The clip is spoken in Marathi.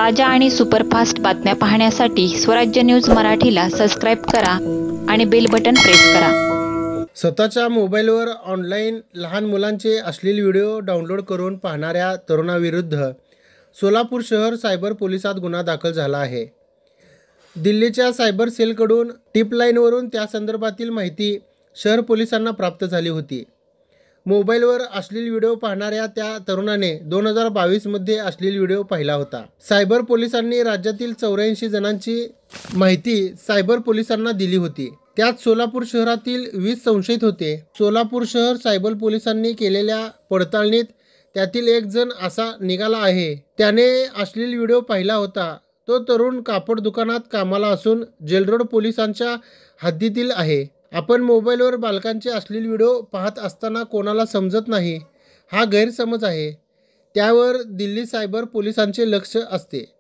ताज्या आणि सुपरफास्ट बातम्या पाहण्यासाठी स्वराज्य न्यूज मराठीला सबस्क्राईब करा आणि बेल बटन प्रेस करा। स्वतःच्या मोबाईलवर ऑनलाईन लहान मुलांचे अश्लील व्हिडिओ डाउनलोड करून पाहणाऱ्या तरुणाविरुद्ध सोलापूर शहर सायबर पोलिसात गुन्हा दाखल झाला आहे। दिल्लीच्या सायबर सेलकडून टिपलाईनवरून त्या संदर्भातील माहिती शहर पोलिसांना प्राप्त झाली होती। मोबाईलवर अश्लील व्हिडिओ पाहणाऱ्या त्या तरुणाने 2022 मध्ये अश्लील व्हिडिओ पाहिला होता। सायबर पोलिसांनी राज्यातील 84 जणांची माहिती सायबर पोलिसांना दिली होती। त्यात सोलापूर शहरातील 20 संशयित होते। सोलापूर शहर सायबर पोलिसांनी केलेल्या पडताळणीत त्यातील एक जण असा निघाला आहे। त्याने अश्लील व्हिडिओ पाहिला होता। तो तरुण कापड दुकानात कामाला असून जेलरोड पोलिसांच्या हद्दीतील आहे। आपण मोबाईलवर बालकांचे अश्लील व्हिडिओ पाहत असताना कोणाला समजत नाही हा गैरसमज आहे। त्यावर दिल्ली सायबर पोलिसांचे लक्ष असते।